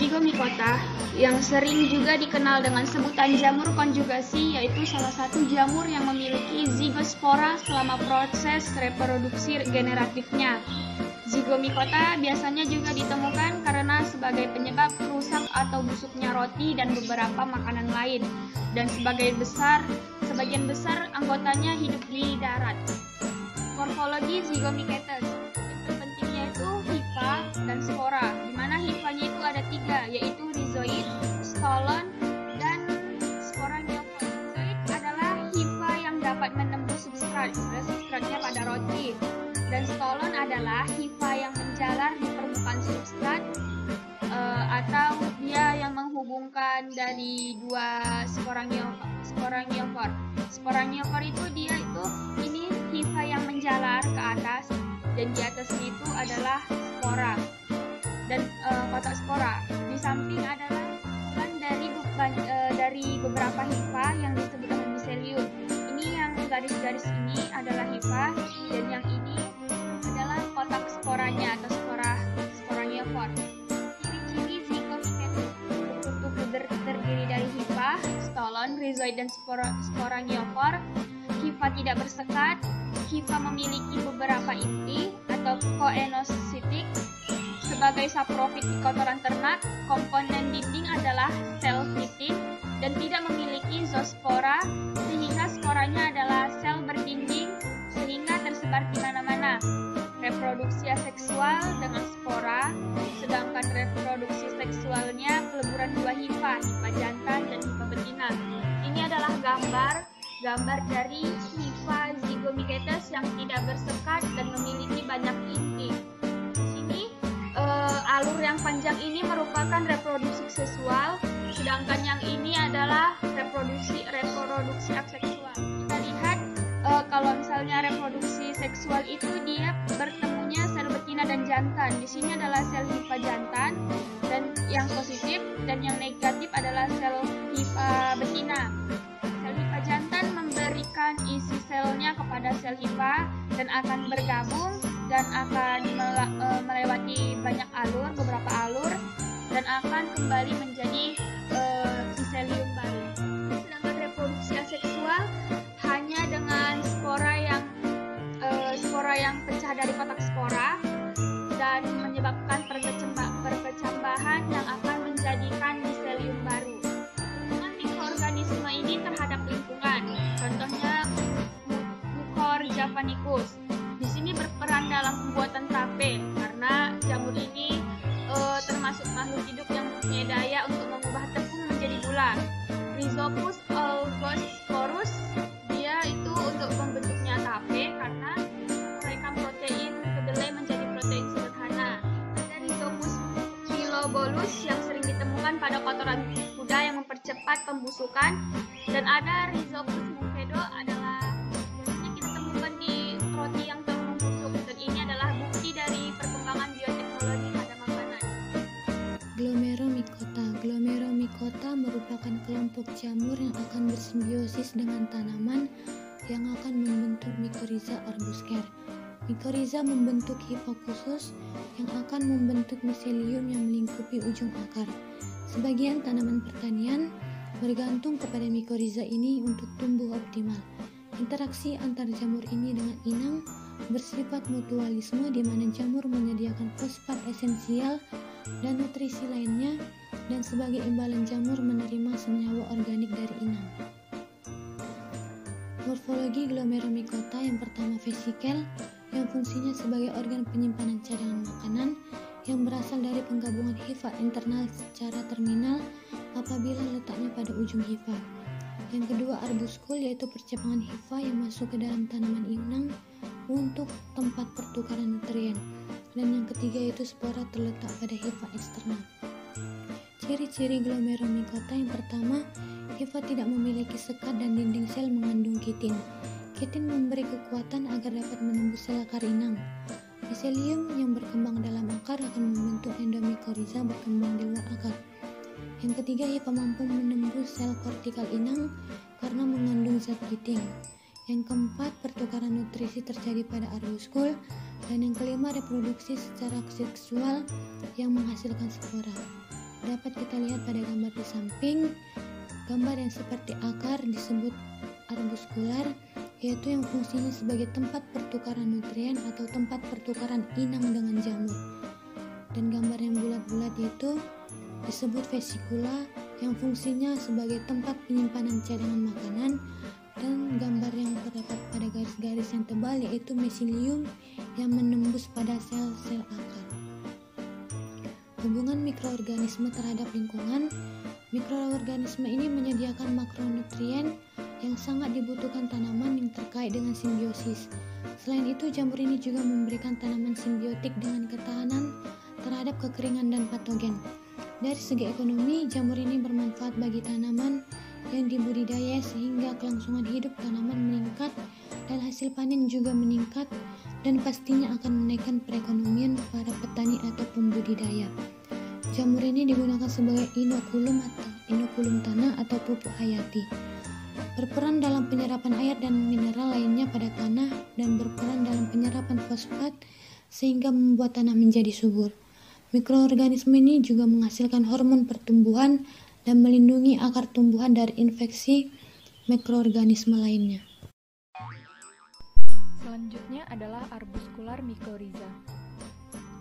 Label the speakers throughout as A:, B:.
A: Zygomicota yang sering juga dikenal dengan sebutan jamur konjugasi, yaitu salah satu jamur yang memiliki zigospora selama proses reproduksi generatifnya. Zygomicota biasanya juga ditemukan karena sebagai penyebab rusak atau busuknya roti dan beberapa makanan lain, dan sebagian besar anggotanya hidup di darat. Morfologi Zygomicetes yang terpenting yaitu hifa dan spora, di mana hifanya itu ada 3, yaitu rhizoid, stolon, dan sporangiopod. Rhizoid adalah hifa yang dapat menembus substratnya pada roti, dan stolon adalah hifa yang menjalar di permukaan substrat atau dia yang menghubungkan dari dua sporangiofor. Sporangiofor itu ini hifa yang menjalar ke atas, dan di atasnya itu adalah spora dan kotak spora. Di samping adalah dari beberapa hifa yang disebut dengan miselium. Ini yang garis-garis ini adalah hifa, dan yang ini adalah kotak sporanya atau sporangiofor. Ciri-ciri Zygomicetes terdiri dari hifa, stolon, rhizoid, dan sporangiofor. Hifa tidak bersekat. Hifa memiliki beberapa inti atau koenositik. Sebagai saprofit di kotoran ternak, komponen dinding adalah sel fitin dan tidak memiliki zoospora, sehingga sporanya adalah sel berdinding sehingga tersebar di mana-mana. Reproduksi aseksual dengan spora, sedangkan reproduksi seksualnya peleburan dua hifa jantan dan hifa betina. Ini adalah gambar dari hifa Zygomicetes yang tidak bersekat dan memiliki banyak inti. Di sini alur yang panjang ini merupakan reproduksi seksual, sedangkan yang ini adalah reproduksi aseksual. Kita lihat kalau misalnya reproduksi seksual itu dia bertemunya sel betina dan jantan. Di sini adalah sel hifa jantan dan yang positif, dan yang negatif adalah sel hifa betina. Sel hifa jantan memberikan isi selnya kepada sel hifa dan akan bergabung dan akan melewati beberapa alur, dan akan kembali menjadi miselium baru. Sedangkan reproduksi aseksual hanya dengan spora yang pecah dari kotak spora dan menyebabkan perkecambahan yang akan menjadikan miselium baru. Hubungan mikroorganisme ini terhadap lingkungan, contohnya Mucor javanicus. Di sini berperan dalam pembuatan tape karena jamur ini termasuk makhluk hidup yang mempunyai daya untuk mengubah tepung menjadi gula. Rhizopus algosporus dia itu untuk membentuknya tape karena mereka protein kedelai menjadi protein sederhana. Ada Rhizopus bilobolus yang sering ditemukan pada kotoran kuda yang mempercepat pembusukan, dan ada Rhizopus mufedo adalah biasanya kita temukan di roti yang telah membusuk, dan ini adalah bukti dari perkembangan bioteknologi pada makanan.
B: Glomeromycota merupakan kelompok jamur yang akan bersimbiosis dengan tanaman yang akan membentuk mycorrhiza arbuscae. Mycorrhiza membentuk hifa khusus yang akan membentuk miselium yang melingkupi ujung akar. Sebagian tanaman pertanian bergantung kepada mycorrhiza ini untuk tumbuh optimal. Interaksi antar jamur ini dengan inang bersifat mutualisme, di mana jamur menyediakan fosfat esensial dan nutrisi lainnya, dan sebagai imbalan jamur menerima senyawa organik dari inang. Morfologi Glomeromycota yang pertama vesikel, yang fungsinya sebagai organ penyimpanan cadangan makanan yang berasal dari penggabungan hifa internal secara terminal apabila letaknya pada ujung hifa. Yang kedua arbuskul, yaitu percepangan hifa yang masuk ke dalam tanaman inang untuk tempat pertukaran nutrien. Dan yang ketiga yaitu spora terletak pada hifa eksternal. Ciri-ciri Glomeromycota yang pertama, hifa tidak memiliki sekat dan dinding sel mengandung kitin. Kitin memberi kekuatan agar dapat menembus sel akar inang. Miselium yang berkembang dalam akar akan membentuk endomycorrhiza berkembang di luar akar. Yang ketiga, hifa mampu menembus sel kortikal inang karena mengandung zat kitin. Yang keempat, pertukaran nutrisi terjadi pada arbuskul. Dan yang kelima, reproduksi secara seksual yang menghasilkan spora. dapat kita lihat pada gambar di samping. Gambar yang seperti akar disebut arbuskular, yaitu yang fungsinya sebagai tempat pertukaran nutrien atau tempat pertukaran inang dengan jamur. Dan gambar yang bulat-bulat yaitu disebut vesikula, yang fungsinya sebagai tempat penyimpanan cadangan makanan. Dan gambar yang terdapat pada garis-garis yang tebal yaitu mesilium yang menembus pada sel-sel akar. Hubungan mikroorganisme terhadap lingkungan. Mikroorganisme ini menyediakan makronutrien yang sangat dibutuhkan tanaman yang terkait dengan simbiosis. Selain itu, jamur ini juga memberikan tanaman simbiotik dengan ketahanan terhadap kekeringan dan patogen. Dari segi ekonomi, jamur ini bermanfaat bagi tanaman yang dibudidaya sehingga kelangsungan hidup tanaman meningkat dan hasil panen juga meningkat, dan pastinya akan menaikkan perekonomian para petani atau pembudidaya. Jamur ini digunakan sebagai inokulum tanah atau pupuk hayati. Berperan dalam penyerapan air dan mineral lainnya pada tanah dan berperan dalam penyerapan fosfat sehingga membuat tanah menjadi subur. Mikroorganisme ini juga menghasilkan hormon pertumbuhan dan melindungi akar tumbuhan dari infeksi mikroorganisme lainnya.
C: Selanjutnya adalah arbuskular mycorrhiza.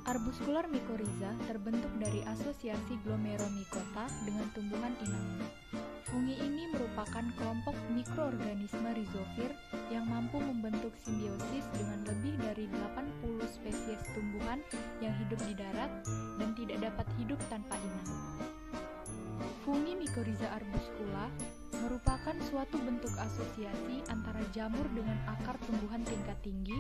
C: Arbuskular mycorrhiza terbentuk dari asosiasi glomeromycota dengan tumbuhan inangnya. Fungi ini merupakan kelompok mikroorganisme rhizofir yang mampu membentuk simbiosis dengan lebih dari 80 spesies tumbuhan yang hidup di darat dan tidak dapat hidup tanpa inang. Fungi mycorrhiza arbuscula merupakan suatu bentuk asosiasi antara jamur dengan akar tumbuhan tingkat tinggi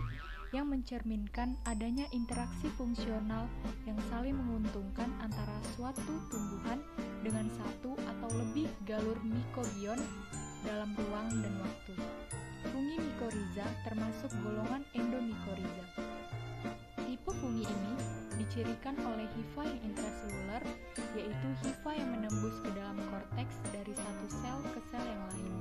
C: yang mencerminkan adanya interaksi fungsional yang saling menguntungkan antara suatu tumbuhan dengan satu atau lebih galur mycobion dalam ruang dan waktu. Fungi mycorrhiza termasuk golongan endomycorrhiza. Tipe fungi ini dicirikan oleh hifa yang intraseluler, yaitu hifa yang menembus ke dalam korteks dari satu sel ke sel yang lain.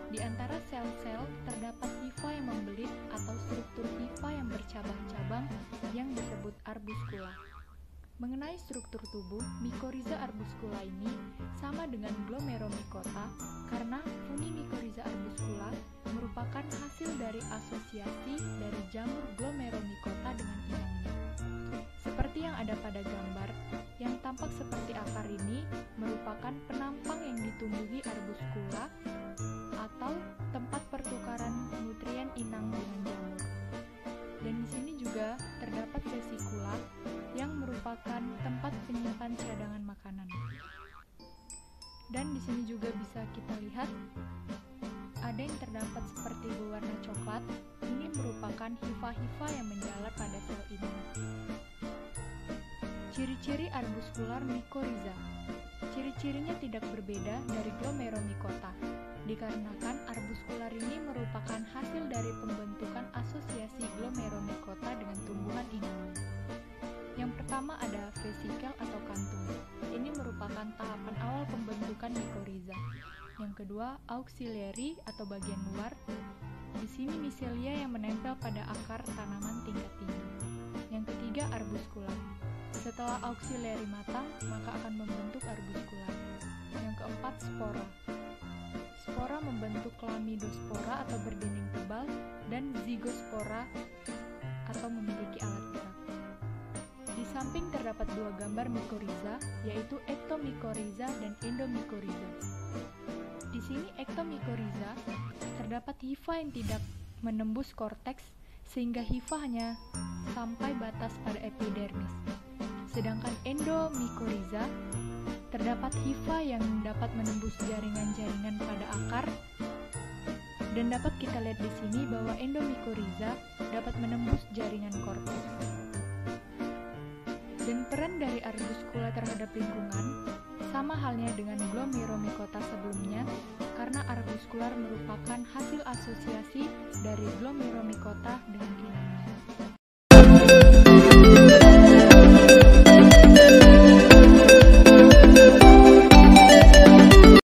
C: Di antara sel-sel terdapat hifa yang membelit atau struktur hifa yang bercabang-cabang yang disebut arbuscula. Mengenai struktur tubuh, mycorrhiza arbuscula ini sama dengan glomeromycota karena fungi mycorrhiza arbuscula merupakan hasil dari asosiasi dari jamur glomeromycota dengan inangnya. Seperti yang ada pada gambar, yang tampak seperti akar ini merupakan penampang yang ditumbuhi arbuscula atau tempat pertukaran nutrien inang dengan jamur. Dan di sini juga terdapat vesikula yang merupakan tempat penyimpan cadangan makanan. Dan di sini juga bisa kita lihat ada yang terdapat seperti berwarna coklat. Ini merupakan hifa-hifa yang menjalar pada sel inang. Ciri-ciri arbuskular mycorrhiza. Ciri-cirinya tidak berbeda dari glomeromycota, dikarenakan arbuskular ini merupakan hasil dari pembentukan asosiasi glomeromycota dengan tumbuhan inangnya. Yang pertama ada vesikel atau kantung. Ini merupakan tahapan awal pembentukan mycorrhiza. Yang kedua, auxiliary atau bagian luar. Di sini micelia yang menempel pada akar tanaman tingkat tinggi. Yang ketiga, arbuskular. Setelah auxiliary matang, maka akan membentuk arbuskular. Yang keempat, spora. Spora membentuk klamidospora atau berdinding tebal dan zigospora atau memiliki alat gerak. Di samping terdapat dua gambar mycorrhiza, yaitu ectomycorrhiza dan endomycorrhiza. Di sini ectomycorrhiza terdapat hifa yang tidak menembus korteks sehingga hifa hanya sampai batas pada epidermis. Sedangkan endomycorrhiza terdapat hifa yang dapat menembus jaringan-jaringan pada akar, dan dapat kita lihat di sini bahwa endomycorrhiza dapat menembus jaringan korteks. Dan peran dari arbuscula terhadap lingkungan sama halnya dengan glomeromycota sebelumnya, karena arbuskular merupakan hasil asosiasi dari glomeromycota dengan inangnya.